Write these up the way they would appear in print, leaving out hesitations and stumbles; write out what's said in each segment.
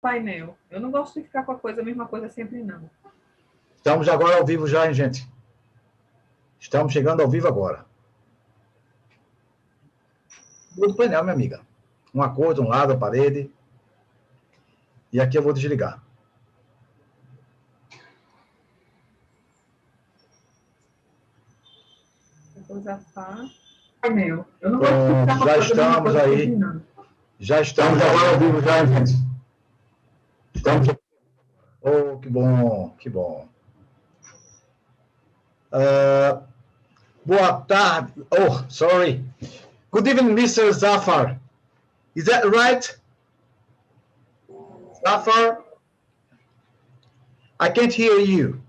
painel. Eu não gosto de ficar com a mesma coisa sempre, não. Estamos agora ao vivo já, hein, gente? Estamos chegando ao vivo agora. Outro painel, minha amiga. Uma cor de um lado, a parede. E aqui eu vou desligar. Zafar. Painel. Eu não gosto de ficar com já estamos aí. Sempre, não. Já estamos agora ao vivo já, gente. Estamos. Oh, que bom, que bom. Boa tarde. Oh, sorry. Good evening, Mr. Zafar. Is that right? Zafar? I can't hear you.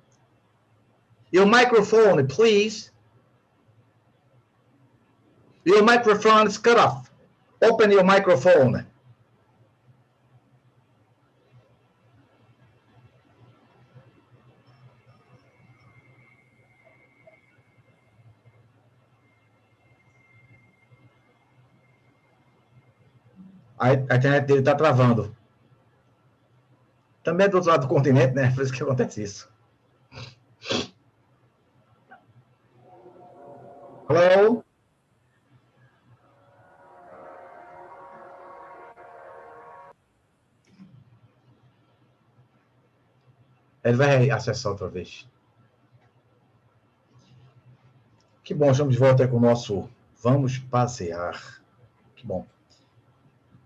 Your microphone, please. Your microphone is cut off. Open your microphone. A internet dele está travando. Também é do outro lado do continente, né? Por isso que acontece isso. Hello? Ele vai acessar outra vez. Que bom, estamos de volta aí com o nosso Vamos Pazear. Que bom.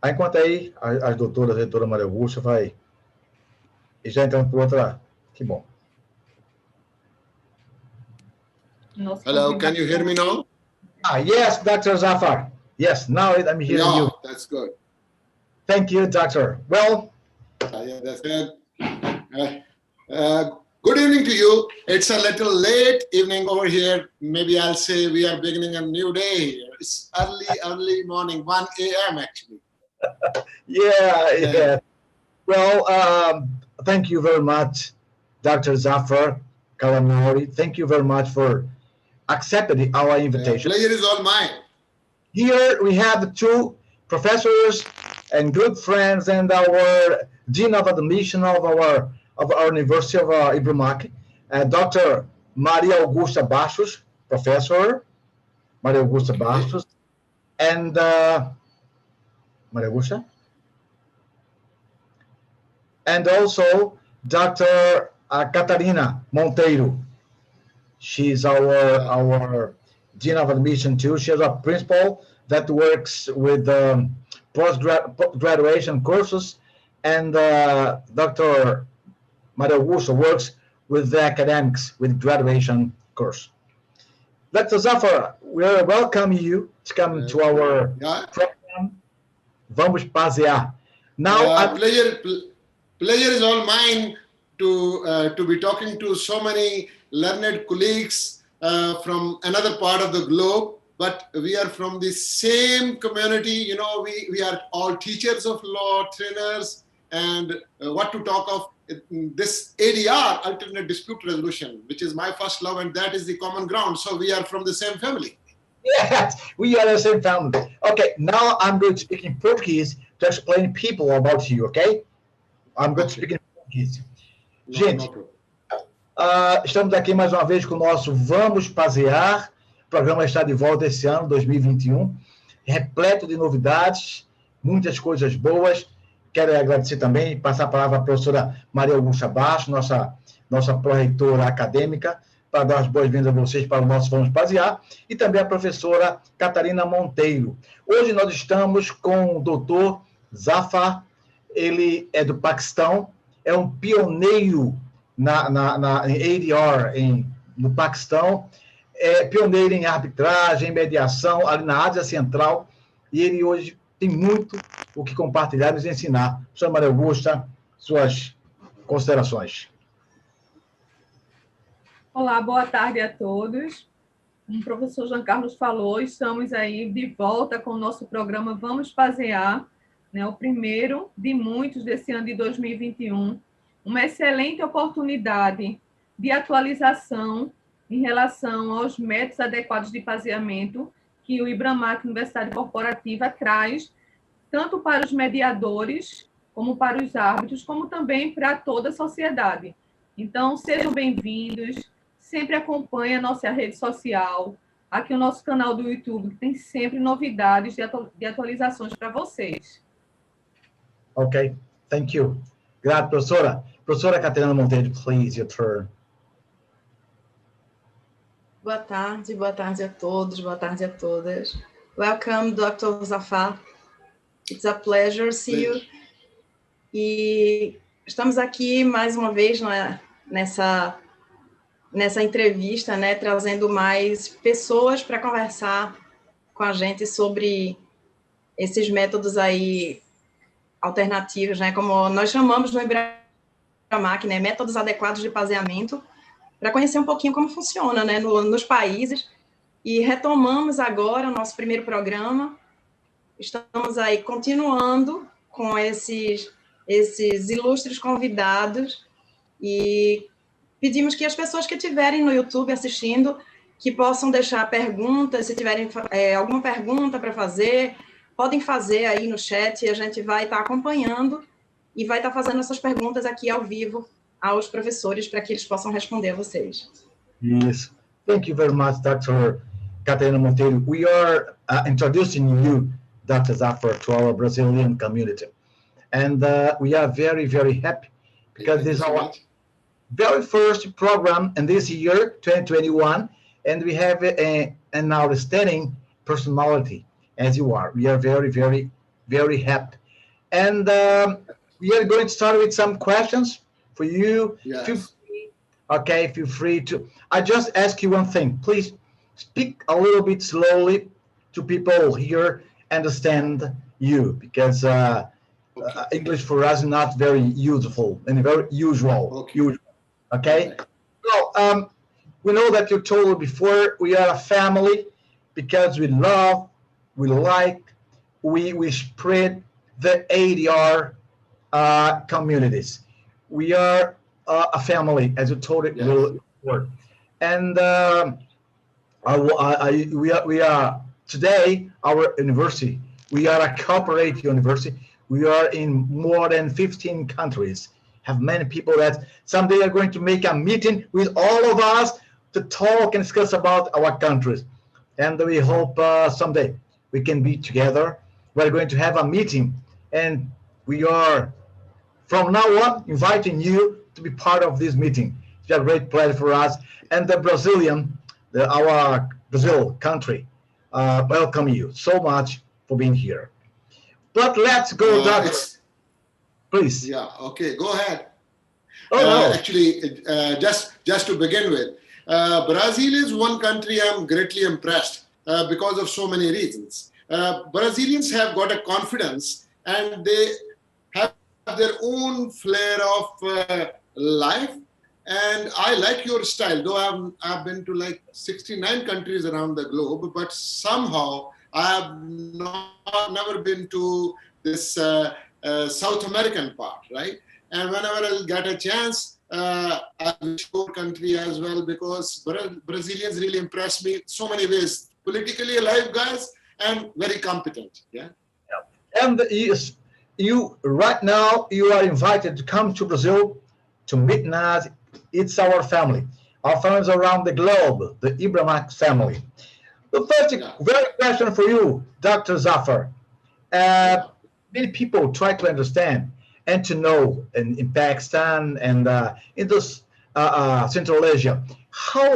Enquanto aí, a doutora Maria Augusta vai... E já entrando por outra... Que bom. Hello, can you hear me now? Yes, Dr. Zafar. Yes, now I'm hearing you. That's good. Thank you, doctor. Well... yeah, that's good. Good evening to you. It's a little late evening over here. Maybe I'll say we are beginning a new day. It's early morning, 1 a.m. actually. Yeah. Well, thank you very much, Dr. Zafar Kalanauri. Thank you very much for accepting our invitation. Pleasure is all mine. Here we have two professors and good friends and our Dean of Admission of our University of Ibramac, Dr. Maria Augusta Bastos, Professor Maria Augusta Bastos, and Maria Augusta, and also Dr. Catarina Monteiro. She's our Dean of Admission too. She's a principal that works with post-graduation courses, and Dr. Maria Augusta works with the academics, with graduation course. Dr. Zafar, we welcome you to come to our program, Vamos Pazear. Now, pleasure is all mine to be talking to so many learned colleagues from another part of the globe, but we are from the same community. You know, we are all teachers of law, trainers, and what to talk of this ADR, alternate dispute resolution, which is my first love, and that is the common ground. So we are from the same family. Yes, we are the same family. Okay, now I'm going to speak in Portuguese to explain people about you, okay? I'm going to speak in Portuguese. Gente, estamos aqui mais uma vez com o nosso Vamos Pazear. O programa está de volta esse ano, 2021, repleto de novidades, muitas coisas boas. Quero agradecer também, passar a palavra à professora Maria Augusta Bastos, nossa pró-reitora acadêmica, para dar as boas-vindas a vocês para o nosso Vamos Pazear, e também a professora Catarina Monteiro. Hoje nós estamos com o doutor Zafar, ele é do Paquistão, é um pioneiro em ADR no Paquistão, é pioneiro em arbitragem, em mediação, ali na Ásia Central, e ele hoje tem muito o que compartilhar e nos ensinar. Professora Maria Augusta, suas considerações. Olá, boa tarde a todos. Como o professor Jean Carlos falou, estamos aí de volta com o nosso programa Vamos Pazear, né, o primeiro de muitos desse ano de 2021. Uma excelente oportunidade de atualização em relação aos métodos adequados de pazeamento que o Ibramac Universidade Corporativa traz, tanto para os mediadores como para os árbitros, como também para toda a sociedade. Então, sejam bem-vindos, sempre acompanhe a nossa rede social, aqui o nosso canal do YouTube, que tem sempre novidades de atualizações para vocês. Ok, thank you. Grazie, professora. Professora Catarina Monteiro, please, your turn. Boa tarde a todos, boa tarde a todas. Welcome, Dr. Zafar. It's a pleasure to see you. E estamos aqui mais uma vez nessa entrevista, né, trazendo mais pessoas para conversar com a gente sobre esses métodos aí alternativos, né, como nós chamamos no Ibramac, né, métodos adequados de pazeamento, para conhecer um pouquinho como funciona, né, nos países. E retomamos agora o nosso primeiro programa. Estamos aí continuando com esses ilustres convidados e pedimos que as pessoas que estiverem no YouTube assistindo, que possam deixar perguntas, se tiverem alguma pergunta para fazer, podem fazer aí no chat, e a gente vai estar acompanhando e vai estar fazendo essas perguntas aqui ao vivo aos professores para que eles possam responder a vocês. Yes, thank you very much, Dr. Catarina Monteiro. We are introducing you, Dr. Zafar, to our Brazilian community. And we are very, very happy because this is our very first program in this year, 2021, and we have an outstanding personality as you are. We are very, very, very happy. And we are going to start with some questions for you. Yes. Feel free to. I just ask you one thing. Please speak a little bit slowly to people here understand you, because English for us is not very useful and very usual. Okay? So we know that you told before, we are a family because we love, we like, we spread the ADR communities. We are a family, as you told it before. And we are today, our university, we are a corporate university. We are in more than 15 countries, have many people that someday are going to make a meeting with all of us to talk and discuss about our countries. And we hope someday we can be together. We're going to have a meeting, and we are, from now on, inviting you to be part of this meeting. It's a great pleasure for us. And the our Brazil country, welcome you so much for being here. But let's go, Doctor. Please. Yeah, okay, go ahead. No. Actually, just to begin with, Brazil is one country I'm greatly impressed because of so many reasons. Brazilians have got a confidence, and they have their own flair of life. And I like your style, though I've been to like 69 countries around the globe, but somehow I have never been to this South American part, right? And whenever I'll get a chance, I'll show country as well, because Brazilians really impress me in so many ways. Politically alive guys and very competent. Yeah. And you right now you are invited to come to Brazil to meet us. It's our family. Our families around the globe, the Ibramac family. The first very question for you, Dr. Zafar. Many people try to understand and to know in Pakistan and in this Central Asia, how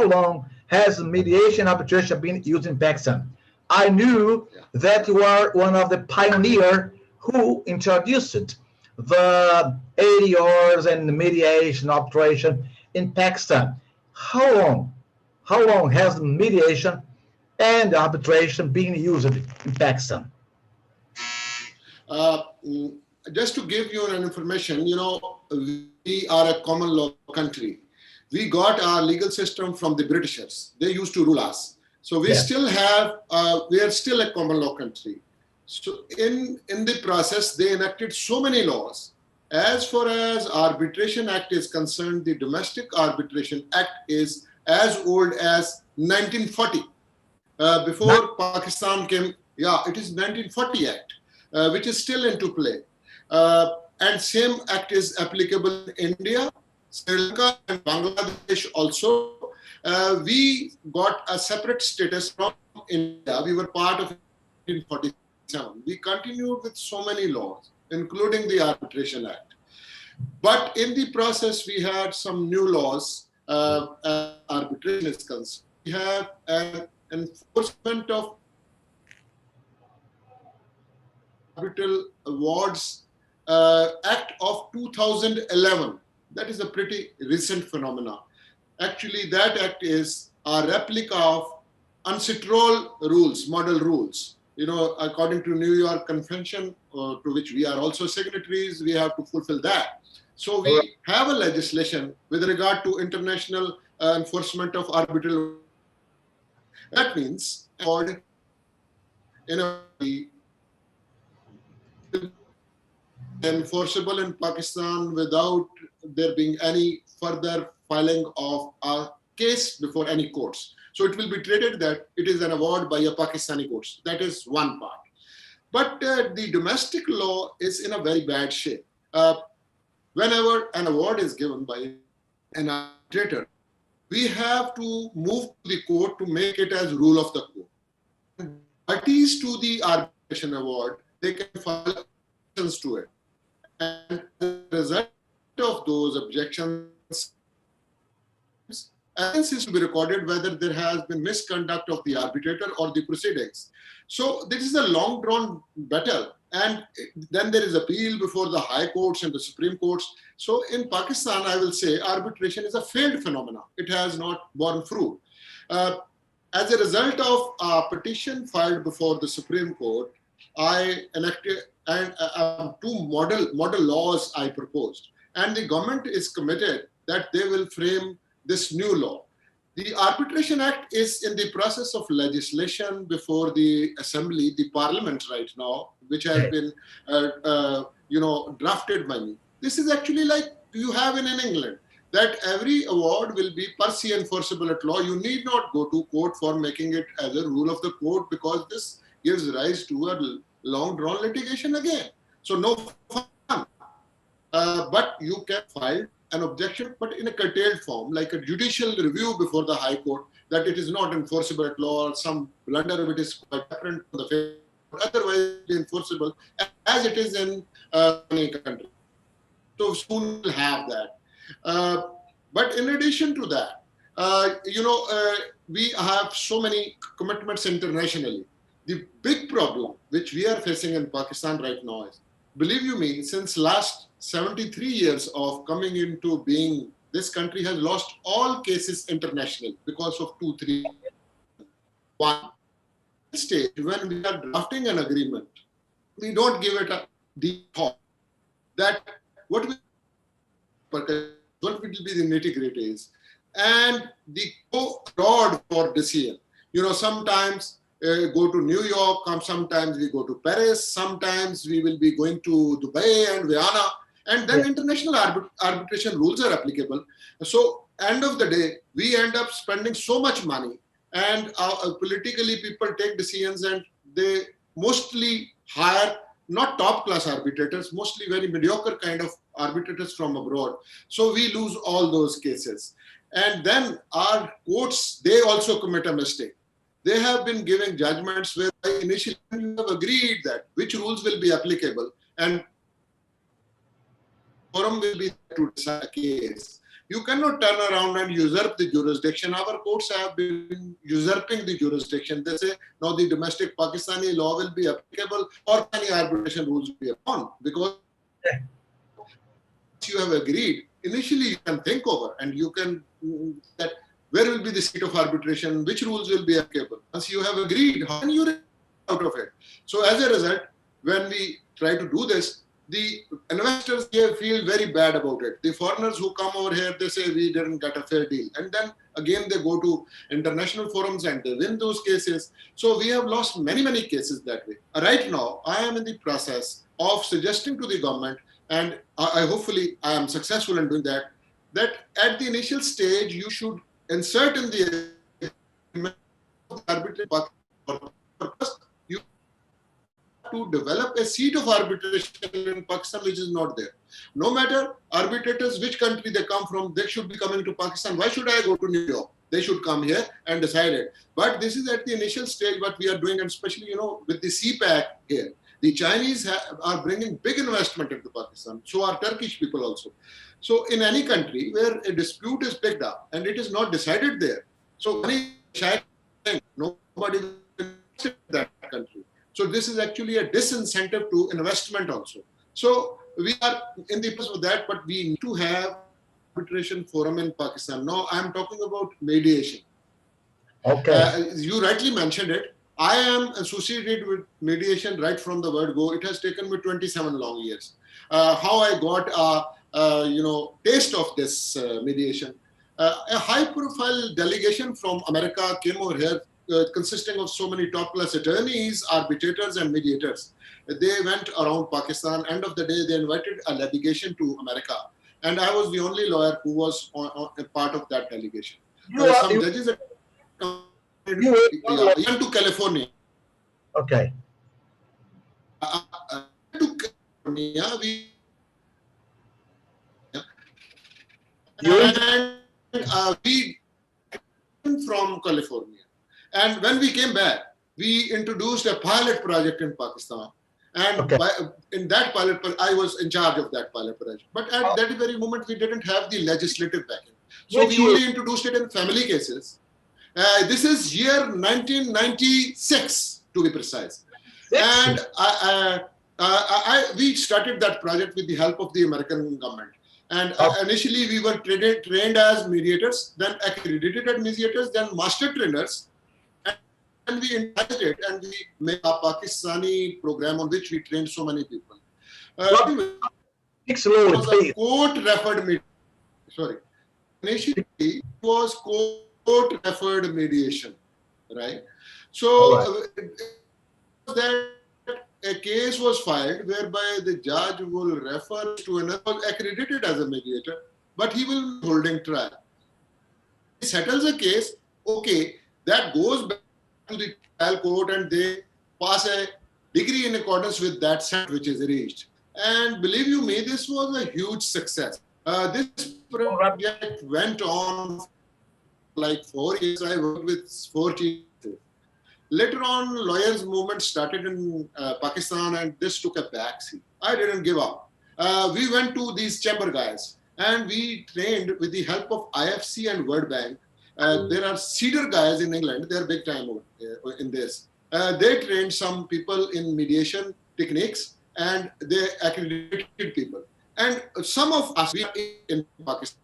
long has mediation arbitration been used in Pakistan? I knew that you are one of the pioneers who introduced the ADRs and the mediation arbitration in Pakistan. How long has mediation and arbitration been used in Pakistan? Just to give you an information, we are a common law country. We got our legal system from the Britishers. They used to rule us. So we still have, we are still a common law country. So in the process, they enacted so many laws. As far as Arbitration Act is concerned, the Domestic Arbitration Act is as old as 1940. Before Pakistan came, it is 1940 Act, which is still into play. And same act is applicable in India, Sri Lanka, and Bangladesh also. We got a separate status from India. We were part of 1947. We continued with so many laws, including the Arbitration Act. But in the process, we had some new laws. Arbitration is concerned. We have an enforcement of Arbitral Awards Act of 2011. That is a pretty recent phenomenon. Actually, that act is a replica of UNCITRAL rules, model rules. You know, according to New York Convention, to which we are also signatories, we have to fulfill that. So we have a legislation with regard to international enforcement of arbitral. That means in a way enforceable in Pakistan without there being any further filing of a case before any courts. So it will be treated that it is an award by a Pakistani courts. That is one part. But the domestic law is in a very bad shape. Whenever an award is given by an arbitrator, we have to move to the court to make it as rule of the court. Parties to the arbitration award, they can file objections to it. And as a result of those objections, evidence is to be recorded whether there has been misconduct of the arbitrator or the proceedings. So this is a long drawn battle, and then there is appeal before the high courts and the Supreme Courts. So in Pakistan, I will say arbitration is a failed phenomenon. It has not borne fruit. As a result of a petition filed before the Supreme Court, I enacted two model laws I proposed, and the government is committed that they will frame this new law. The Arbitration Act is in the process of legislation before the Assembly, the Parliament right now, which has been, drafted by me. This is actually like you have in England, that every award will be per se enforceable at law. You need not go to court for making it as a rule of the court, because this gives rise to a long-drawn litigation again. So no fun. But you can file an objection, but in a curtailed form, like a judicial review before the High Court, that it is not enforceable at law, or some blunder of it is quite different from the fair, otherwise enforceable as it is in any country. So soon we'll have that. But in addition to that, we have so many commitments internationally. The big problem which we are facing in Pakistan right now is, believe you me, since last 73 years of coming into being, this country has lost all cases internationally because of 2, 3. One stage, when we are drafting an agreement, we don't give it a deep thought that what will be the nitty-gritties and the road for decision. Sometimes go to New York, sometimes we go to Paris, sometimes we will be going to Dubai and Vienna, and then international arbitration rules are applicable. So end of the day, we end up spending so much money, and politically people take decisions, and they mostly hire not top class arbitrators, mostly very mediocre kind of arbitrators from abroad. So we lose all those cases. And then our courts, they also commit a mistake. They have been giving judgments where initially you have agreed that which rules will be applicable, and forum will be to decide a case. You cannot turn around and usurp the jurisdiction. Our courts have been usurping the jurisdiction. They say, now the domestic Pakistani law will be applicable, or any arbitration rules will be upon. Because you have agreed, initially you can think over, and you can, that where will be the seat of arbitration, which rules will be applicable. Once you have agreed, how can you get out of it? So as a result, when we try to do this, the investors here feel very bad about it. The foreigners who come over here, they say we didn't get a fair deal. And then again, they go to international forums and they win those cases. So we have lost many, many cases that way. Right now, I am in the process of suggesting to the government, and hopefully I am successful in doing that, that at the initial stage, you should insert in the arbitration purpose, you to develop a seat of arbitration in Pakistan, which is not there. No matter arbitrators, which country they come from, they should be coming to Pakistan. Why should I go to New York? They should come here and decide it. But this is at the initial stage what we are doing, and especially, you know, with the CPAC here. The Chinese are bringing big investment into Pakistan. So are Turkish people also. So in any country where a dispute is picked up and it is not decided there, so nobody will invest in that country. So this is actually a disincentive to investment also. So we are in the process of that, but we need to have arbitration forum in Pakistan. Now I'm talking about mediation. Okay. You rightly mentioned it. I am associated with mediation right from the word go. It has taken me 27 long years. How I got a taste of this mediation. A high-profile delegation from America came over here, consisting of so many top-class attorneys, arbitrators, and mediators. They went around Pakistan. End of the day, they invited a delegation to America, and I was the only lawyer who was a part of that delegation. Some judges went to California. Okay. To California, we from California. And when we came back, we introduced a pilot project in Pakistan. And in that pilot, I was in charge of that pilot project. But at that very moment, we didn't have the legislative backing. So we only introduced it in family cases. This is year 1996, to be precise. And we started that project with the help of the American government. And initially, we were trained as mediators, then accredited as mediators, then master trainers. And we enhanced it, and we made a Pakistani program on which we trained so many people. It was a court-referred mediation. Sorry. Initially, it was court-referred mediation, right? So that a case was filed whereby the judge will refer to another accredited as a mediator, but he will be holding trial. He settles a case, okay, that goes back to the trial court and they pass a decree in accordance with that sentence which is reached. And believe you me, this was a huge success. This project went on like 4 years. I worked with 4 chiefs. Later on, lawyers' movement started in Pakistan, and this took a backseat. I didn't give up. We went to these chamber guys, and we trained with the help of IFC and World Bank. There are Cedar guys in England. They're big time in this. They trained some people in mediation techniques, and they accredited people. And some of us in Pakistan,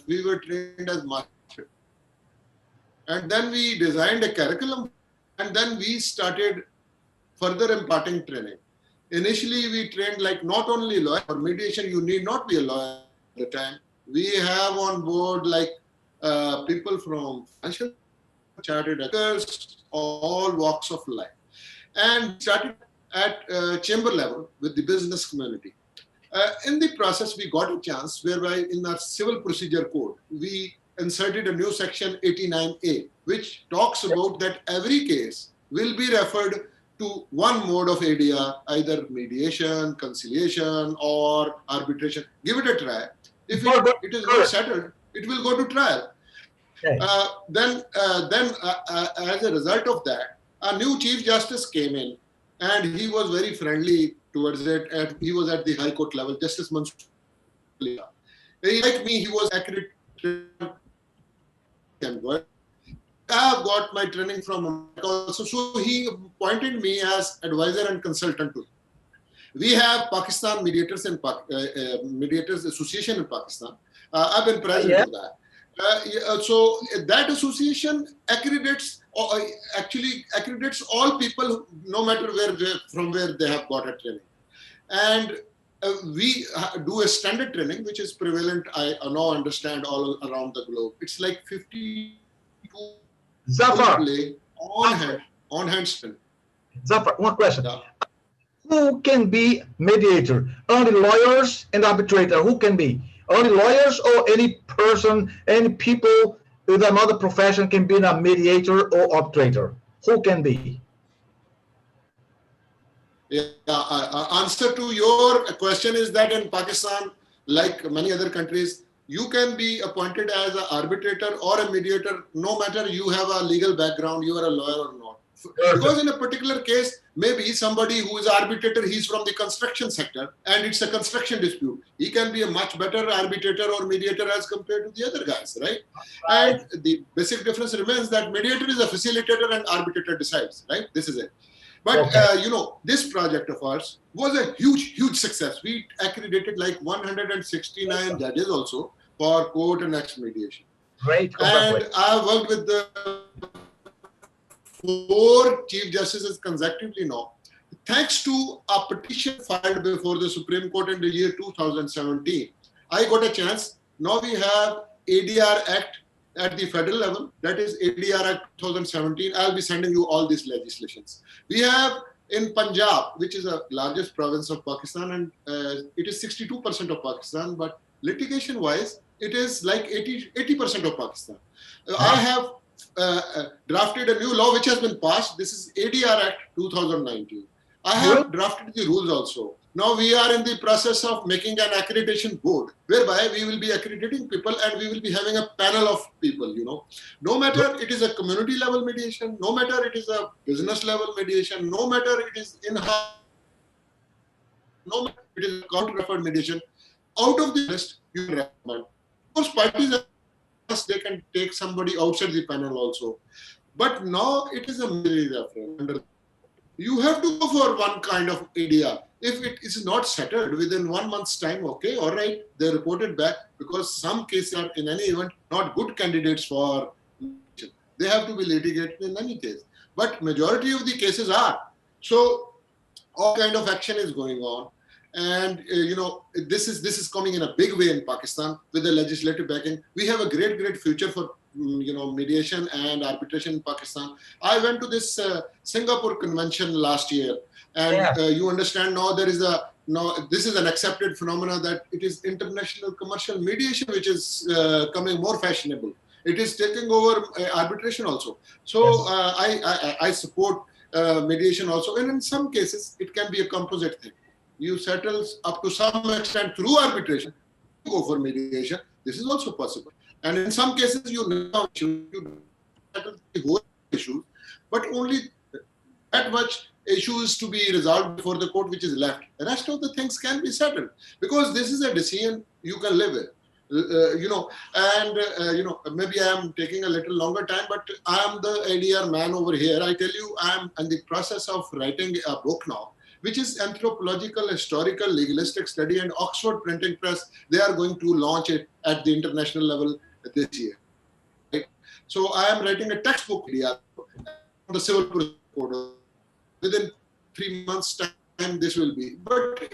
we were trained as master. And then we designed a curriculum. And then we started further imparting training. Initially, we trained like not only lawyer. For mediation, you need not be a lawyer at the time. We have on board like people from financial, chartered accountants, all walks of life. And started at chamber level with the business community. In the process, we got a chance whereby in our civil procedure code, we inserted a new section 89A, which talks about that every case will be referred to one mode of ADR, either mediation, conciliation, or arbitration. Give it a try. If it is not settled, it will go to trial. Okay. Then, as a result of that, a new Chief Justice came in, and he was very friendly towards it. And he was at the High Court level, Justice Mansoor. Like me, he was accurate. I have got my training from America also, so he appointed me as advisor and consultant to him. We have Pakistan Mediators and Mediators Association in Pakistan. I've been president of that. So that association accredits all people, no matter from where they have got a training. And we do a standard training, which is prevalent, I now understand, all around the globe. It's like 52 Zafar, on handstand. Zafar, one question. Yeah. Who can be mediator? Only lawyers and arbitrator. Who can be? Only lawyers, or any person, any people with another profession can be a mediator or arbitrator? Who can be? Answer to your question is that in Pakistan, like many other countries, you can be appointed as an arbitrator or a mediator, no matter you have a legal background, you are a lawyer or not. Because in a particular case, maybe somebody who is arbitrator, he's from the construction sector and it's a construction dispute. He can be a much better arbitrator or mediator as compared to the other guys, right? And the basic difference remains that mediator is a facilitator and arbitrator decides, right? This is it. But, you know, this project of ours was a huge success. We accredited like 169 judges also for court and next mediation. Great. And I worked with the 4 chief justices consecutively now. Thanks to a petition filed before the Supreme Court in the year 2017, I got a chance. Now we have ADR Act at the federal level, that is ADR Act 2017. I'll be sending you all these legislations. We have in Punjab, which is the largest province of Pakistan, and it is 62% of Pakistan, but litigation-wise, it is like 80% of Pakistan. I have drafted a new law which has been passed. This is ADR Act 2019. I have drafted the rules also. Now we are in the process of making an accreditation board, whereby we will be accrediting people and we will be having a panel of people, you know. No matter it is a community level mediation, no matter it is a business level mediation, no matter it is in-house, no matter it is court-referred mediation, out of the list, you recommend. Of course, parties, they can take somebody outside the panel also. But now it is a reference. You have to go for one kind of ADR. If it is not settled within 1 month's time, okay, all right, they report it back, because some cases are in any event not good candidates for litigation. They have to be litigated in any case. But majority of the cases are. So all kind of action is going on. And you know, this is coming in a big way in Pakistan with the legislative backing. We have a great future for you know, mediation and arbitration in Pakistan. I went to this Singapore convention last year, and you understand now there is a this is an accepted phenomena that it is international commercial mediation which is coming more fashionable. It is taking over arbitration also. So I support mediation also, and in some cases it can be a composite thing. You settle up to some extent through arbitration, you go for mediation. This is also possible. And in some cases, you settle the whole issue, but only that much issues to be resolved before the court which is left. The rest of the things can be settled, because this is a decision you can live with. You know, and you know, maybe I am taking a little longer time, but I am the ADR man over here. I tell you, I am in the process of writing a book now, which is anthropological, historical, legalistic study, and Oxford Printing Press. They are going to launch it at the international level this year. Right? So I am writing a textbook on the civil procedure code. Within 3 months' time, this will be. But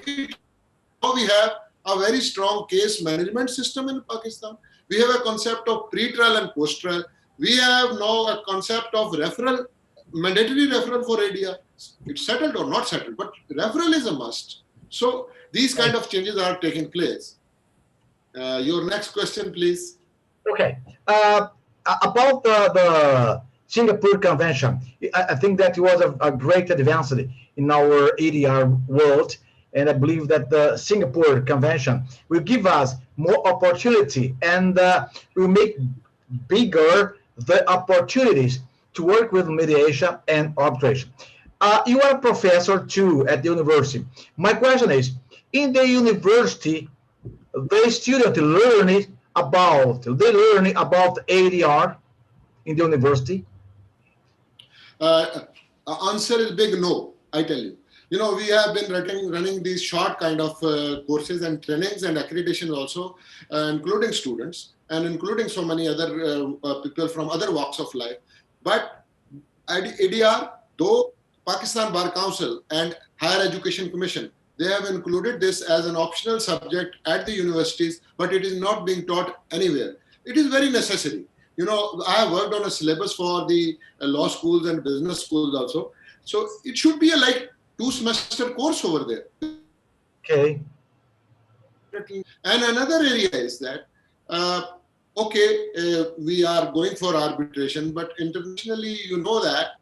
now we have a very strong case management system in Pakistan. We have a concept of pre-trial and post-trial. We have now a concept of referral, mandatory referral for ADR. It's settled or not settled, but referral is a must. So these kind of changes are taking place. Your next question, please. Okay. About the Singapore Convention, I think that was a great advance in our ADR world. And I believe that the Singapore Convention will give us more opportunity and will make bigger the opportunities to work with mediation and arbitration. You are a professor too at the university. My question is, in the university, the students learning about ADR in the university? Answer is big no, I tell you. You know, we have been running these short kind of courses and trainings and accreditation also, including students and including so many other people from other walks of life. But ADR, though Pakistan Bar Council and Higher Education Commission, they have included this as an optional subject at the universities, but it is not being taught anywhere. It is very necessary. You know, I have worked on a syllabus for the law schools and business schools also. So it should be a like 2-semester course over there. Okay. And another area is that, we are going for arbitration, but internationally, you know that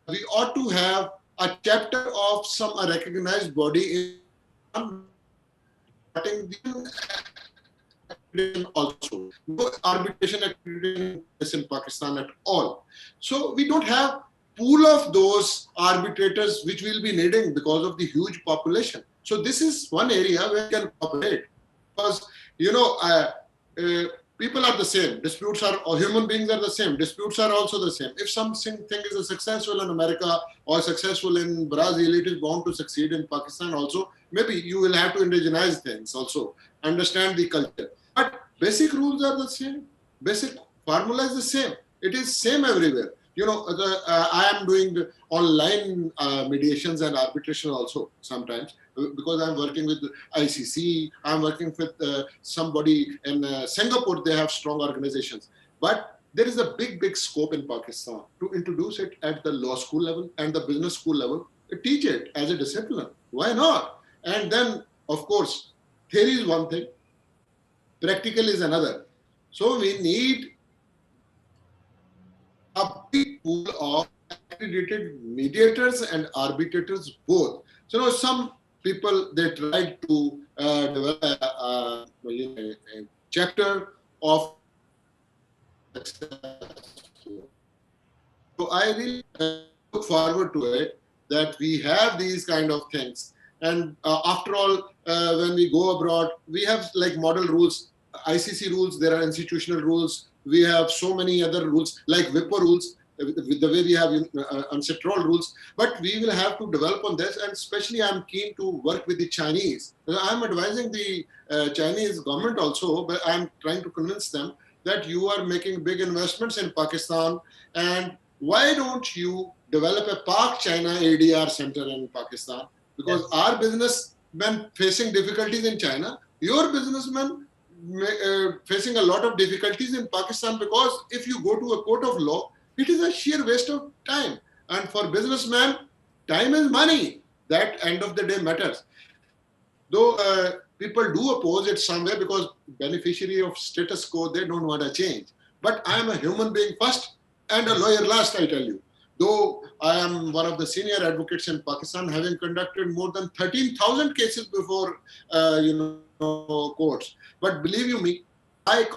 we ought to have a chapter of some recognized body in also. No arbitration accreditation in Pakistan at all. So we don't have pool of those arbitrators which we'll be needing because of the huge population. So this is one area where we can cooperate. Because, people are the same. Disputes are, or human beings are the same. Disputes are also the same. If something is successful in America or successful in Brazil, it is bound to succeed in Pakistan also. Maybe you will have to indigenize things also, understand the culture. But basic rules are the same. Basic formula is the same. It is same everywhere. I am doing online mediations and arbitration also sometimes because I'm working with ICC. I'm working with somebody in Singapore. They have strong organizations. But there is a big scope in Pakistan to introduce it at the law school level and the business school level. Teach it as a discipline. Why not? And then, of course, theory is one thing. Practical is another. So we need a big pool of accredited mediators and arbitrators both. So some people, they try to develop a chapter of success. So I really look forward to it that we have these kind of things. And after all, when we go abroad, we have like model rules, ICC rules, there are institutional rules. We have so many other rules like WIPO rules, with the way we have UNCITRAL rules. But we will have to develop on this. And especially I'm keen to work with the Chinese. I'm advising the Chinese government also, but I'm trying to convince them that you are making big investments in Pakistan, and why don't you develop a Pak-China ADR center in Pakistan? Because yes, our businessmen facing difficulties in China, your businessmen facing a lot of difficulties in Pakistan, because if you go to a court of law, it is a sheer waste of time. And for businessmen, time is money. That end of the day matters. Though people do oppose it somewhere because beneficiary of status quo, they don't want to change. But I am a human being first and a lawyer last, I tell you. Though I am one of the senior advocates in Pakistan, having conducted more than 13,000 cases before, courts. But believe you me, I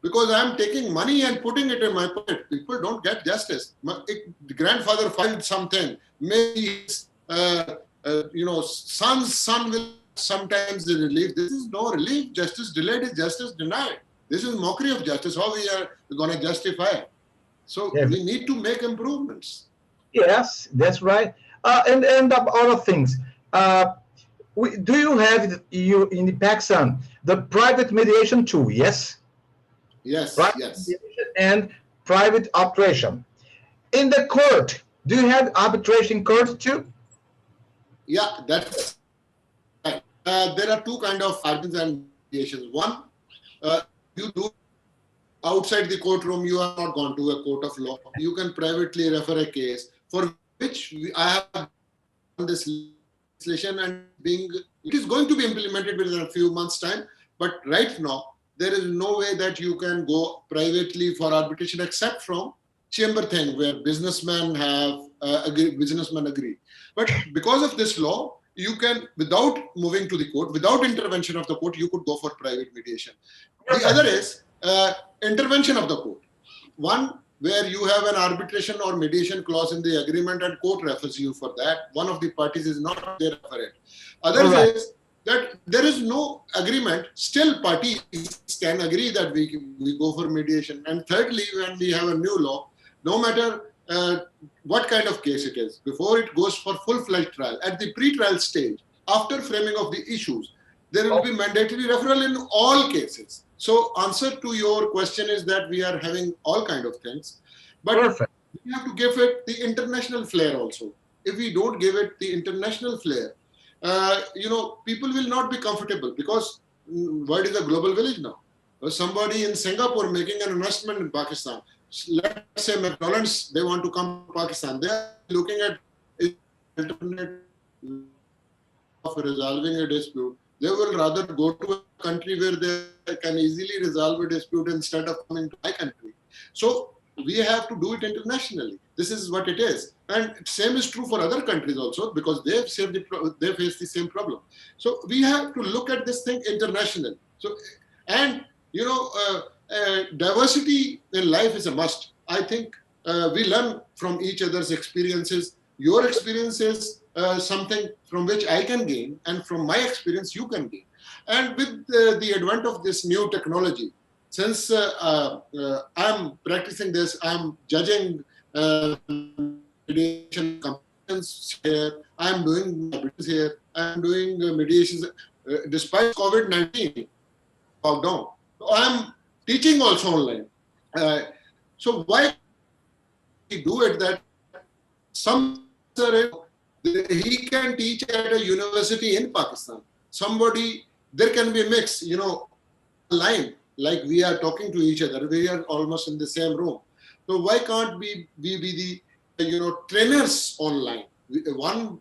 because I am taking money and putting it in my pocket. People don't get justice. The grandfather filed something. Maybe his, son will sometimes relief. This is no relief. Justice delayed is justice denied. This is mockery of justice. How we are going to justify it? So yeah, we need to make improvements. Yes, that's right. And other things. Do you have in Pakistan the private mediation tool? Yes. Yes. Private yes. mediation and private arbitration. In the court, do you have arbitration court too? Yeah, that's right. There are two kinds of arbitration and mediations. One, you do outside the courtroom, you are not gone to a court of law. You can privately refer a case for which I have done this legislation, and it is going to be implemented within a few months' time. But right now, there is no way that you can go privately for arbitration except from chamber thing where businessmen agree. But because of this law, you can, without moving to the court, without intervention of the court, you could go for private mediation. The other is intervention of the court. One, where you have an arbitration or mediation clause in the agreement and court refers you for that. One of the parties is not there for it. Others is that there is no agreement, still parties can agree that we go for mediation. And thirdly, when we have a new law, no matter what kind of case it is, before it goes for full-fledged trial, at the pre-trial stage, after framing of the issues, there will be mandatory referral in all cases. So answer to your question is that we are having all kind of things, but we have to give it the international flair also. If we don't give it the international flair, people will not be comfortable, because world is a global village now. Somebody in Singapore making an investment in Pakistan, let's say McDonald's, they want to come to Pakistan. They are looking at alternate of resolving a dispute. They will rather go to a country where they can easily resolve a dispute instead of coming to my country. So we have to do it internationally. This is what it is. And same is true for other countries also, because they face the same problem. So we have to look at this thing internationally. So, and diversity in life is a must. I think we learn from each other's experiences. Your experience is something from which I can gain, and from my experience you can gain. And with the advent of this new technology, since I'm practicing this, I'm judging mediation competence here, I'm doing diabetes here, I'm doing mediations despite COVID-19 lockdown. So I'm teaching also online. So why we do it that some he can teach at a university in Pakistan. Somebody, there can be a mix, line, like we are talking to each other, we are almost in the same room. So why can't we be the trainers online? One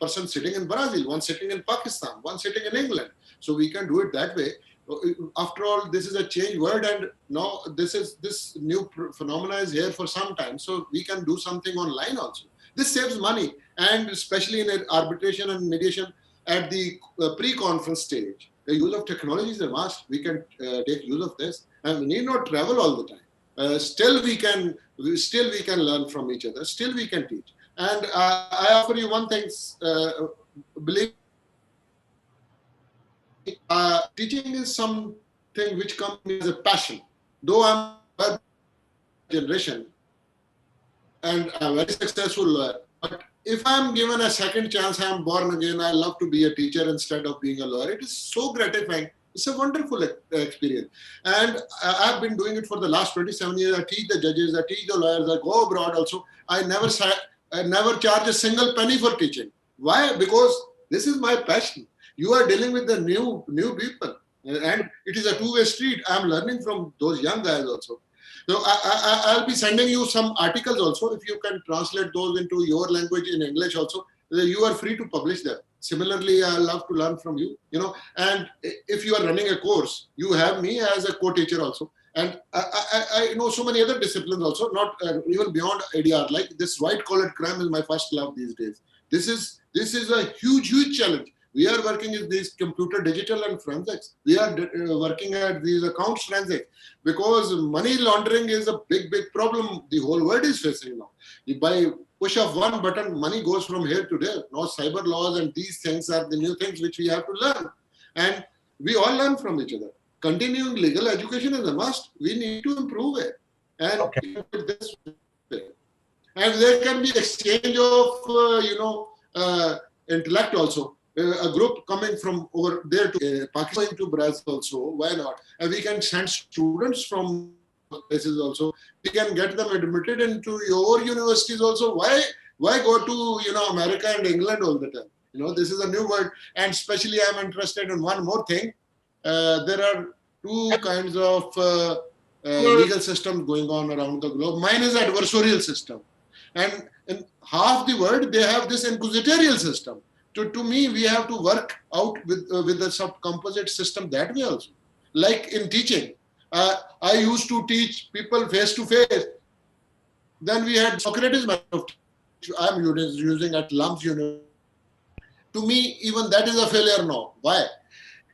person sitting in Brazil, one sitting in Pakistan, one sitting in England. So we can do it that way. After all, this is a changed world, and now this new phenomena is here for some time. So we can do something online also. This saves money, and especially in arbitration and mediation at the pre-conference stage. The use of technology is a must. We can take use of this, and we need not travel all the time. Still we can learn from each other. Still we can teach. And I offer you one thing. Believe teaching is something which comes as a passion. Though I'm a generation and a very successful lawyer, but if I'm given a second chance, I'm born again, I love to be a teacher instead of being a lawyer. It is so gratifying. It's a wonderful experience. And I've been doing it for the last 27 years. I teach the judges, I teach the lawyers, I go abroad also. I never charge a single penny for teaching. Why? Because this is my passion. You are dealing with the new people, and it is a two-way street. I'm learning from those young guys also. So I'll be sending you some articles also. If you can translate those into your language in English also, you are free to publish them. Similarly, I love to learn from you. And if you are running a course, you have me as a co-teacher also. And I know so many other disciplines also, not even beyond ADR. Like this white-collar crime is my first love these days. This is a huge challenge. We are working in these computer digital and forensics. We are working at these accounts forensics, because money laundering is a big problem the whole world is facing now. By push of one button, money goes from here to there. Now cyber laws and these things are the new things which we have to learn. And we all learn from each other. Continuing legal education is a must. We need to improve it. And this way. And there can be exchange of, intellect also. A group coming from over there to Pakistan to Brazil also, why not? And we can send students from places also. We can get them admitted into your universities also. Why go to America and England all the time? This is a new world, and especially I'm interested in one more thing. There are two kinds of legal systems going on around the globe. Mine is adversarial system, and in half the world they have this inquisitorial system. To me, we have to work out with the sub-composite system that way also. Like in teaching, I used to teach people face to face. Then we had Socrates method, I'm using at Lumps University. To me, even that is a failure now. Why?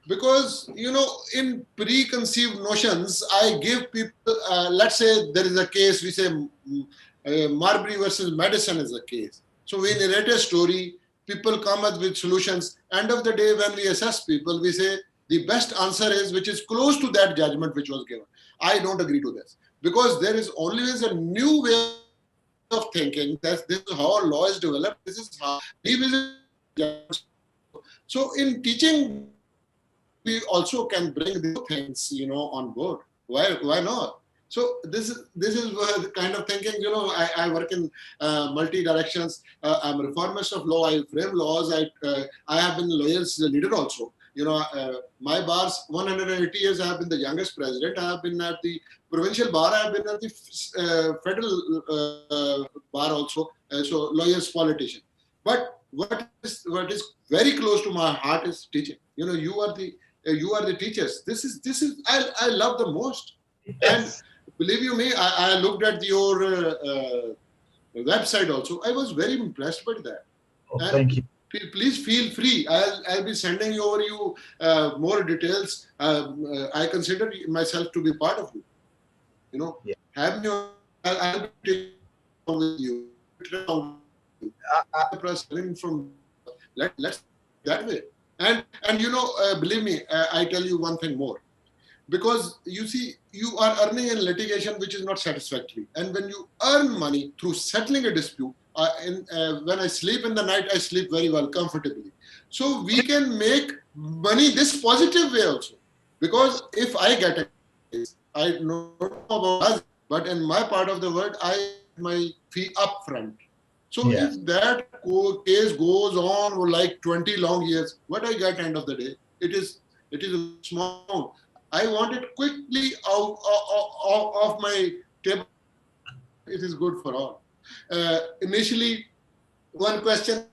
Because, in preconceived notions, I give people, let's say there is a case, we say Marbury versus Madison is a case. So we narrate a story, people come up with solutions. End of the day, when we assess people, we say the best answer is which is close to that judgment which was given. I don't agree to this, because there is always a new way of thinking. This is how law is developed. This is how we visit. So in teaching, we also can bring these things, on board. Why not? So this is the kind of thinking, I work in multi directions. I'm a reformist of law. I frame laws. I have been lawyers leader also. My bars, 180 years, I have been the youngest president. I have been at the provincial bar. I have been at the federal bar also. So lawyers, politician. But what is very close to my heart is teaching. You are the teachers. This is I love the most. Yes. And believe you me, I looked at your website also. I was very impressed by that. Oh, thank you. Please feel free. I'll be sending over you more details. I consider myself to be part of you. You know, yeah. have me. I'll be taking with you. From let's that way. And you know, believe me, I tell you one thing more. Because you see, you are earning in litigation which is not satisfactory. And when you earn money through settling a dispute, when I sleep in the night, I sleep very well, comfortably. So we can make money this positive way also. Because if I get a case, I know about us, but in my part of the world, I get my fee up front. So if that case goes on for like 20 long years, what I get end of the day, it is a small amount. I want it quickly out of my table. It is good for all. Initially, one question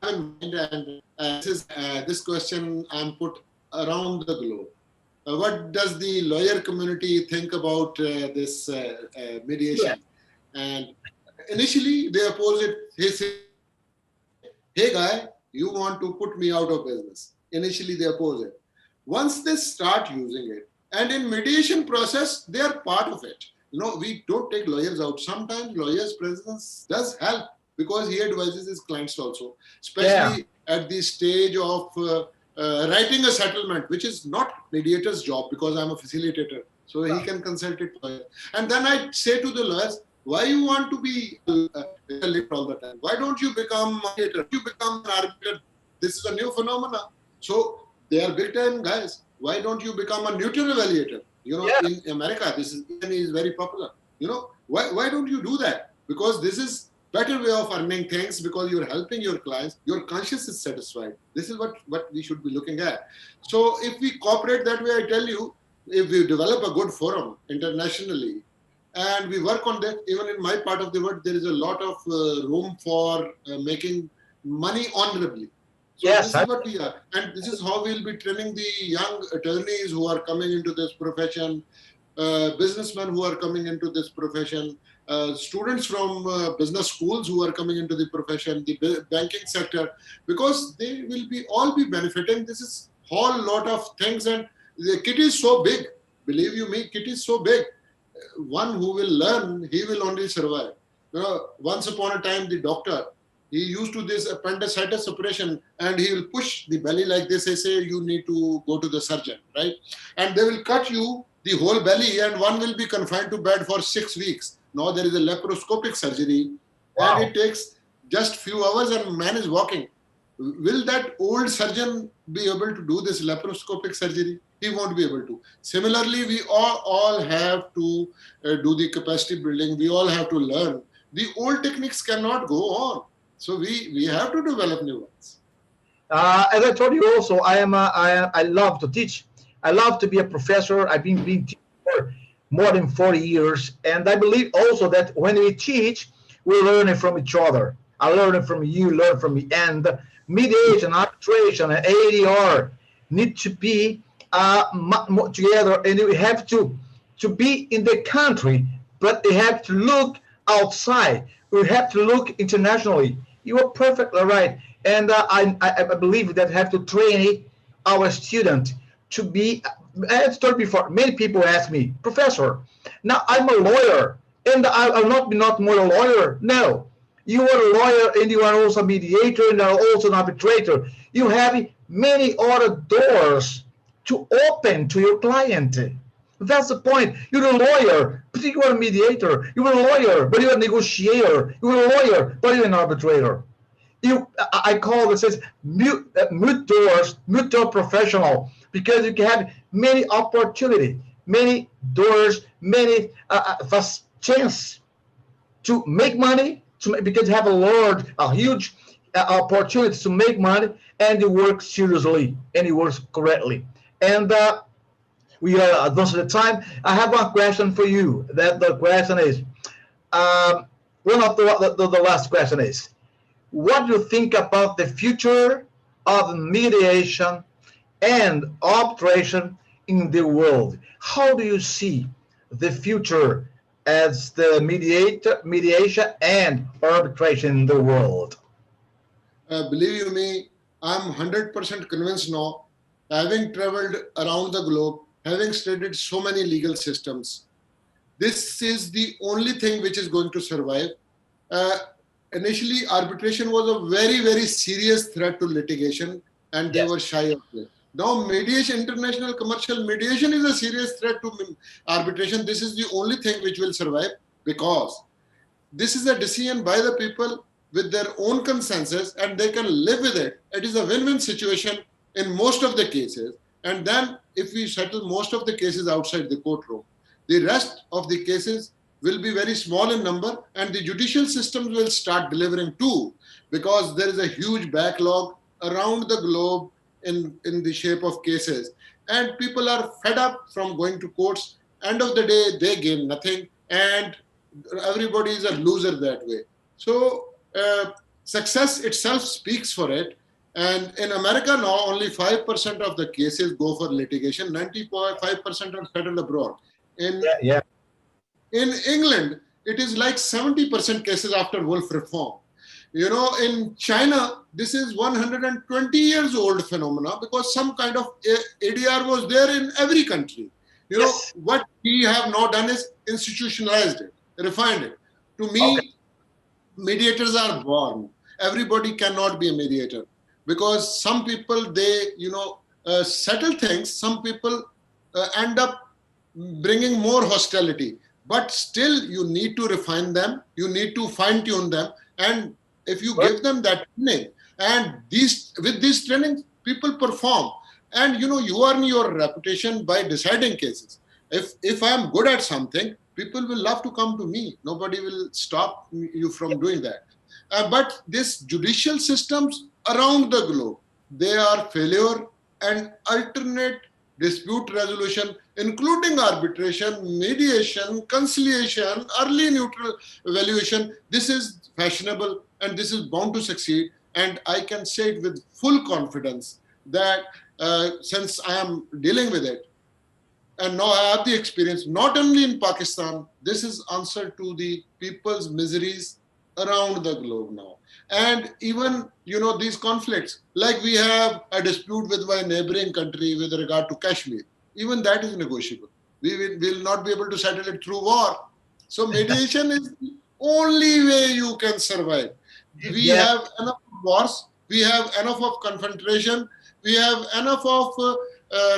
in mind, and this question I'm put around the globe. What does the lawyer community think about this mediation? And initially, they oppose it. They say, "Hey, guy, you want to put me out of business?" Initially, they oppose it. Once they start using it, and in mediation process, they are part of it. You know, we don't take lawyers out. Sometimes lawyers' presence does help because he advises his clients also, especially at the stage of writing a settlement, which is not mediator's job because I'm a facilitator. So he can consult it. And then I say to the lawyers, why you want to be all the time? Why don't you become a mediator? You become an arbiter. This is a new phenomenon. So they are big time guys. Why don't you become a neutral evaluator? You know, in America, this is very popular. You know, why don't you do that? Because this is better way of earning things because you're helping your clients. Your conscience is satisfied. This is what we should be looking at. So if we cooperate that way, I tell you, if we develop a good forum internationally, and we work on that, even in my part of the world, there is a lot of room for making money honorably. So this is what we are. And this is how we'll be training the young attorneys who are coming into this profession, businessmen who are coming into this profession, students from business schools who are coming into the profession, the banking sector, because they will be all be benefiting. This is whole lot of things, and the kit is so big. Believe you me, kit is so big. One who will learn, he will only survive. You know, once upon a time, the doctor, he used to this appendicitis operation, and he will push the belly like this. They say you need to go to the surgeon, right? And they will cut you the whole belly, and one will be confined to bed for 6 weeks. Now there is a laparoscopic surgery, and it takes just few hours, and man is walking. Will that old surgeon be able to do this laparoscopic surgery? He won't be able to. Similarly, we all have to do the capacity building. We all have to learn. The old techniques cannot go on. So we have to develop new ones. As I told you also, I love to teach. I love to be a professor. I've been teaching for more than 40 years. And I believe also that when we teach, we're learning from each other. I learn it from you, learn from me. And mediation, arbitration, and ADR need to be together, and we have to be in the country, but they have to look outside. We have to look internationally. You are perfectly right, and I believe that have to train our student to be. I've told before. Many people ask me, Professor, now I'm a lawyer, and I'll not be not more a lawyer. No, you are a lawyer, and you are also a mediator, and you are also an arbitrator. You have many other doors to open to your client. That's the point. You're a lawyer, but you are a mediator. You're a lawyer, but you're a negotiator. You're a lawyer, but you're an arbitrator. I call this as mutual professional, because you can have many opportunity, many doors, many chance to make money, because you have a huge opportunity to make money, and you work seriously and you work correctly. And we are advancing the time. I have one question for you. That the question is, one of the last question is, what do you think about the future of mediation and arbitration in the world? How do you see the future as the mediation and arbitration in the world? Believe you me, I'm 100% convinced now, having traveled around the globe, having studied so many legal systems, this is the only thing which is going to survive. Initially, arbitration was a very, very serious threat to litigation, and they were shy of it. Now, mediation, international commercial mediation is a serious threat to arbitration. This is the only thing which will survive, because this is a decision by the people with their own consensus, and they can live with it. It is a win-win situation in most of the cases. And then if we settle most of the cases outside the courtroom, the rest of the cases will be very small in number, and the judicial systems will start delivering too, because there is a huge backlog around the globe in the shape of cases. And people are fed up from going to courts. End of the day, they gain nothing, and everybody is a loser that way. So success itself speaks for it. And in America now, only 5% of the cases go for litigation. 95% are settled abroad. In England, it is like 70% cases after Wolf reform. You know, in China, this is 120 years old phenomena, because some kind of ADR was there in every country. You know, what we have now done is institutionalized it, refined it. To me, mediators are born. Everybody cannot be a mediator, because some people, they, settle things. Some people end up bringing more hostility, but still you need to refine them. You need to fine tune them. And if you give them that training, and with these trainings, people perform. And you earn your reputation by deciding cases. If I'm good at something, people will love to come to me. Nobody will stop you from doing that. But these judicial systems around the globe, they are failure, and alternate dispute resolution, including arbitration, mediation, conciliation, early neutral evaluation. This is fashionable, and this is bound to succeed. And I can say it with full confidence that since I am dealing with it, and now I have the experience, not only in Pakistan, this is answer to the people's miseries around the globe now. And even, these conflicts, like we have a dispute with my neighboring country with regard to Kashmir, even that is negotiable. We will not be able to settle it through war. So mediation is the only way you can survive. We have enough wars, we have enough of confrontation, we have enough of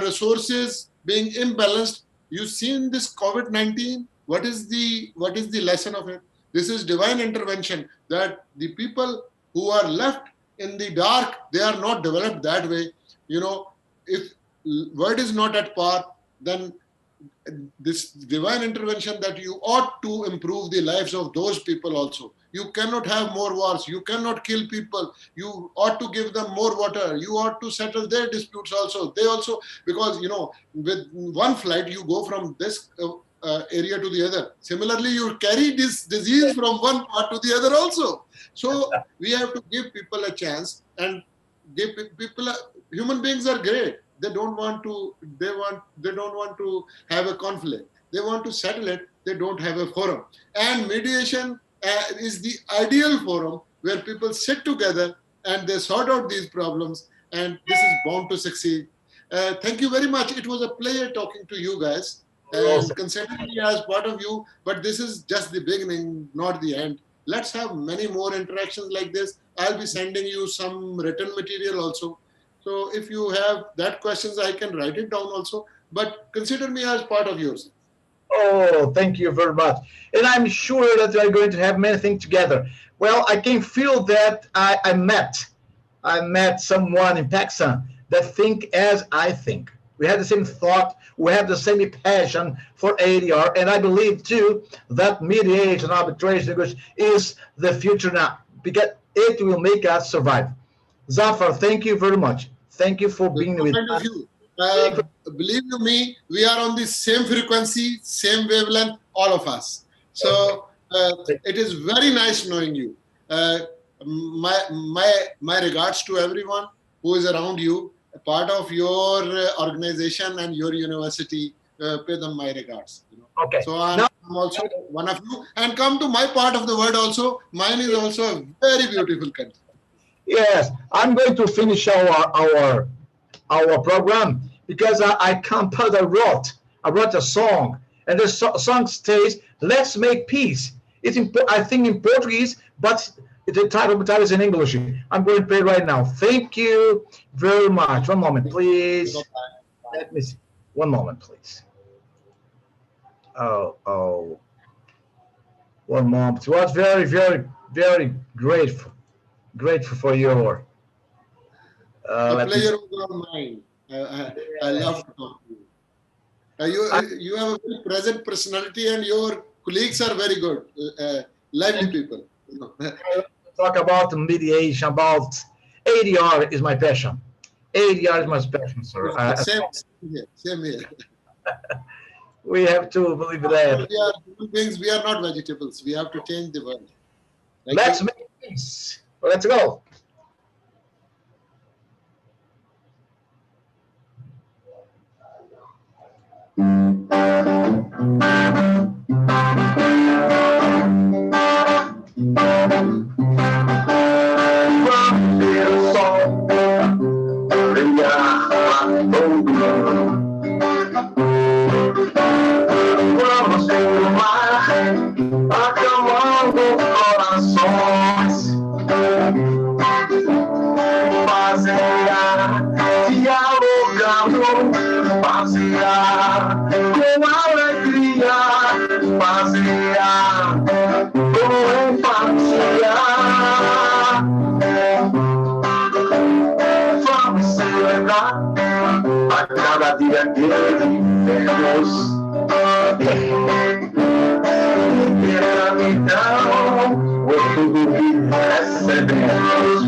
resources being imbalanced. You've seen this COVID-19. What is the lesson of it? This is divine intervention, that the people who are left in the dark, they are not developed that way. If word is not at par, then this divine intervention that you ought to improve the lives of those people also. You cannot have more wars. You cannot kill people. You ought to give them more water. You ought to settle their disputes also. They also, because, with one flight, you go from this area to the other. Similarly, you carry this disease from one part to the other also. So we have to give people a chance, and give people, human beings are great. They don't want to have a conflict. They want to settle it. They don't have a forum. And mediation is the ideal forum where people sit together and they sort out these problems, and this is bound to succeed. Thank you very much. It was a pleasure talking to you guys, and considering me as part of you, but this is just the beginning, not the end. Let's have many more interactions like this. I'll be sending you some written material also. So if you have that questions, I can write it down also, but consider me as part of yours. Oh, thank you very much. And I'm sure that we are going to have many things together. Well, I can feel that I met someone in Pakistan that think as I think. We have the same thought. We have the same passion for ADR. And I believe, too, that mediation, arbitration is the future now, because it will make us survive. Zafar, thank you very much. Thank you for being with us. Believe you me, we are on the same frequency, same wavelength, all of us. So it is very nice knowing you. My regards to everyone who is around you, a part of your organization and your university. Pay them my regards. Okay. So I'm I'm also one of you. And come to my part of the world also. Mine is also a very beautiful country. Yes, I'm going to finish our program because I composed, I wrote a song, and the song says, "Let's make peace." It's I think in Portuguese, but the title is in English. I'm going to play right now. Thank you very much. One moment, please. Let me see. One moment, please. Oh. One moment. It was very, very, very grateful for your. The pleasure was all mine. I love to talk to you. You have a very present personality, and your colleagues are very good, lively people. Talk about mediation, about ADR is my passion. ADR is my passion, sir. Same here. We have to believe that. We are human beings. We are not vegetables. We have to change the world. Let's make peace. Let's go. Pazear com alegria, pazear com empatia. Vamos celebrar a cada dia que vivemos. E gratidão por tudo que recebemos.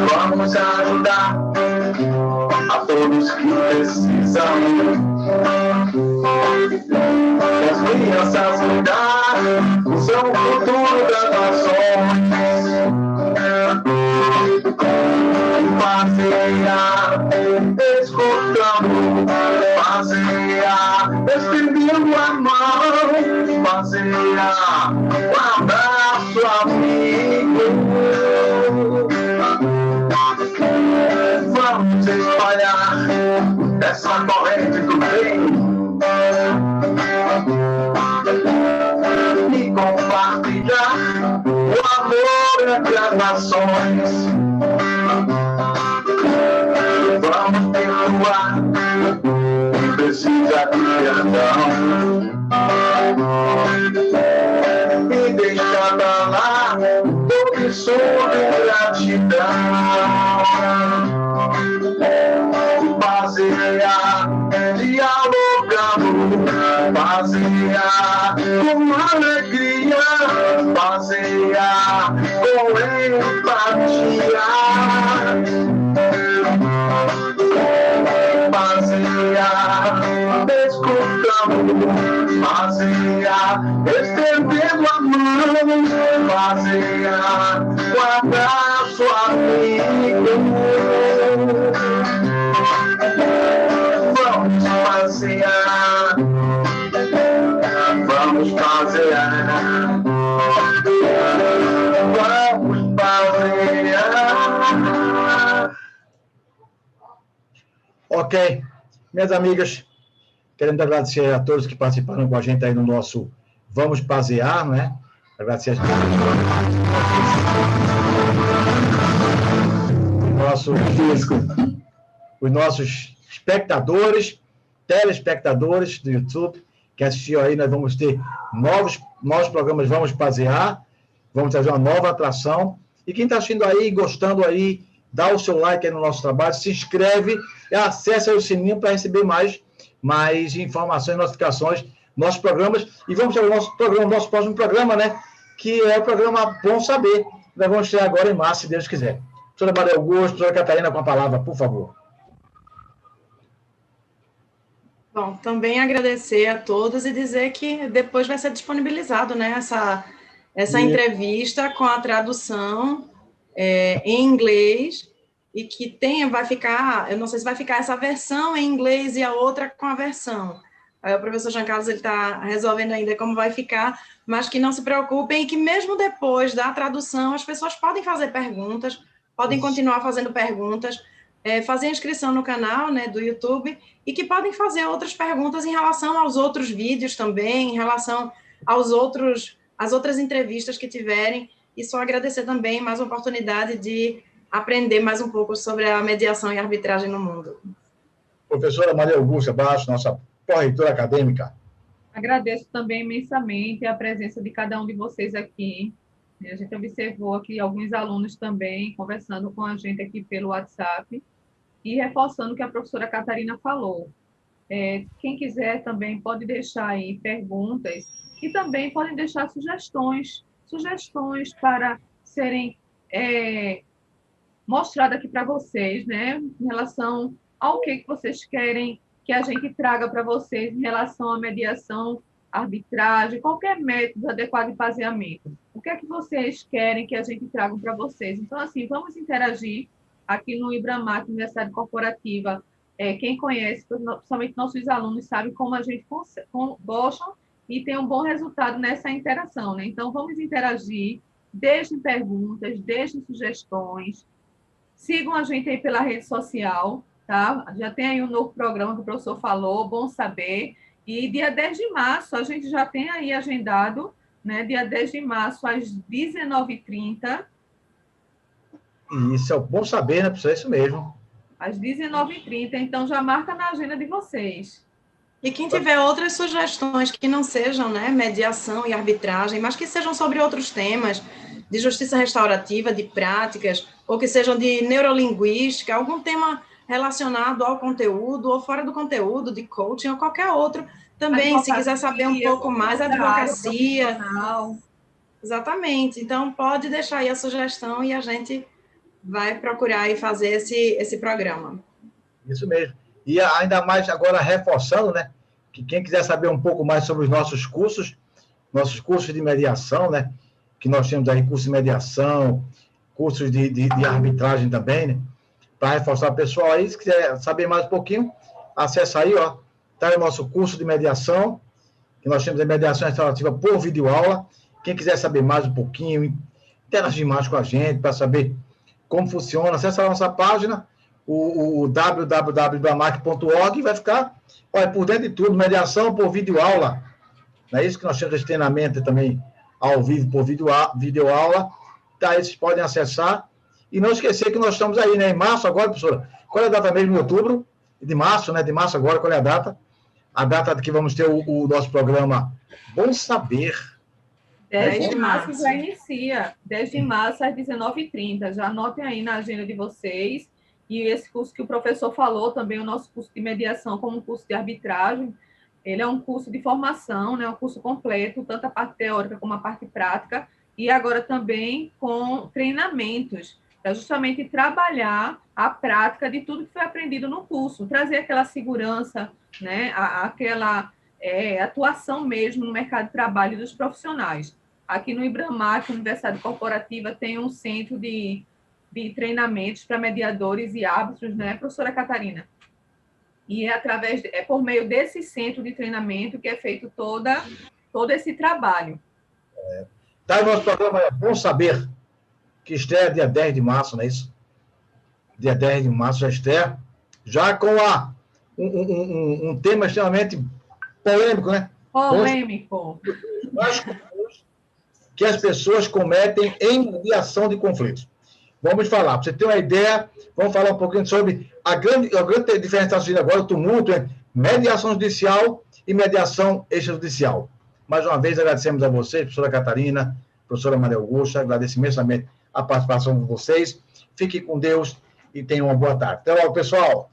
Vamos ajudar a todos que precisam. As crianças cuidar são o futuro das nações. Pazear, escutando, pazear, estendendo a mão, pazear, um abraço amigo. Vamos espalhar essa corrente do bem e compartilhar o amor entre as nações. Vamos perdoar quem precisa de perdão e deixar pra lá todo som de gratidão. Pazear, dialogando, pazear com alegria, pazear com empatia, pazear, escutando, pazear, estendendo a mão, pazear, um abraço amigo. Vamos pazear, vamos pazear, vamos pazear. Ok, minhas amigas, querendo agradecer a todos que participaram com a gente aí no nosso Vamos Pazear, não é? Agradecer as os nossos espectadores, telespectadores do YouTube, que assistiram aí. Nós vamos ter novos programas, Vamos Pazear, vamos trazer uma nova atração. E quem está assistindo aí, gostando aí, dá o seu like aí no nosso trabalho, se inscreve e acessa o sininho para receber mais informações, notificações, nossos programas. E vamos ter o nosso próximo programa, né? Que é o programa Bom Saber. Nós vamos ter agora em março, se Deus quiser. Professora Maria Augusto, professora Catarina, com a palavra, por favor. Bom, também agradecer a todos e dizer que depois vai ser disponibilizado, né, essa entrevista com a tradução em inglês, e que vai ficar, eu não sei se vai ficar essa versão em inglês e a outra com a versão, Aí o professor Jean Carlos está resolvendo ainda como vai ficar, mas que não se preocupem e que mesmo depois da tradução as pessoas podem fazer perguntas, podem continuar fazendo perguntas, fazer inscrição no canal, né, do YouTube, e que podem fazer outras perguntas em relação aos outros vídeos também, em relação às outras entrevistas que tiverem, e só agradecer também mais uma oportunidade de aprender mais um pouco sobre a mediação e arbitragem no mundo. Professora Maria Augusta Baixo, nossa pró-reitora acadêmica. Agradeço também imensamente a presença de cada um de vocês aqui. A gente observou aqui alguns alunos também conversando com a gente aqui pelo WhatsApp e reforçando o que a professora Catarina falou. Quem quiser também pode deixar aí perguntas e também podem deixar sugestões para serem mostradas aqui para vocês, né, em relação ao que vocês querem que a gente traga para vocês em relação à mediação, arbitragem, qualquer método adequado de faseamento. O que é que vocês querem que a gente traga para vocês? Então, assim, vamos interagir aqui no IBRAMAC, Universidade Corporativa. Quem conhece, principalmente nossos alunos, sabe como a gente gostam e tem um bom resultado nessa interação, né? Então, vamos interagir, deixem perguntas, deixem sugestões, sigam a gente aí pela rede social, tá? Já tem aí um novo programa que o professor falou, bom saber. E dia 10 de março, a gente já tem aí agendado, né? Dia 10 de março, às 19h30. Isso é bom saber, né, professor? É isso mesmo. Às 19h30, então já marca na agenda de vocês. E quem tiver outras sugestões que não sejam, né, mediação e arbitragem, mas que sejam sobre outros temas, de justiça restaurativa, de práticas, ou que sejam de neurolinguística, algum tema relacionado ao conteúdo, ou fora do conteúdo, de coaching, ou qualquer outro, também, se quiser saber um pouco mais, advocacia. Exatamente. Então, pode deixar aí a sugestão e a gente vai procurar e fazer esse programa. Isso mesmo. E ainda mais agora reforçando, né, que quem quiser saber um pouco mais sobre os nossos cursos de mediação, né, que nós temos aí curso de mediação, cursos de arbitragem também, né, para reforçar o pessoal aí, se quiser saber mais um pouquinho, acessa aí, ó, tá o nosso curso de mediação, que nós temos a mediação restaurativa por videoaula. Quem quiser saber mais um pouquinho, interagir mais com a gente, para saber como funciona, acessa a nossa página, o www.amac.org, e vai ficar, olha, por dentro de tudo, mediação por videoaula. Não é isso que nós temos esse treinamento também ao vivo por videoaula. Tá, aí vocês podem acessar. E não esquecer que nós estamos aí, né, em março agora, professora. Qual é a data mesmo? Em outubro? De março, né? De março agora, qual é a data? A data que vamos ter o nosso programa Bom Saber. 10 de março já inicia. 10 de março às 19h30. Já anotem aí na agenda de vocês. E esse curso que o professor falou, também o nosso curso de mediação como curso de arbitragem, ele é um curso de formação, né, um curso completo, tanto a parte teórica como a parte prática, e agora também com treinamentos, para justamente trabalhar a prática de tudo que foi aprendido no curso, trazer aquela segurança, né, aquela atuação mesmo no mercado de trabalho dos profissionais. Aqui no IBRAMAC, Universidade Corporativa, tem um centro de treinamentos para mediadores e árbitros, né, professora Catarina? E é por meio desse centro de treinamento que é feito todo esse trabalho. Tá, o nosso programa é Bom Saber, que estreia dia 10 de março, não é isso? Dia 10 de março já estreia, já com um tema extremamente polêmico, né? Polêmico. Que as pessoas cometem em mediação de conflitos. Vamos falar, para você ter uma ideia, vamos falar um pouquinho sobre a grande diferenciação surgindo agora, o tumulto entre mediação judicial e mediação extrajudicial. Mais uma vez, agradecemos a vocês, professora Catarina, professora Maria Augusta, agradeço imensamente a participação de vocês. Fiquem com Deus e tenham uma boa tarde. Até logo, pessoal!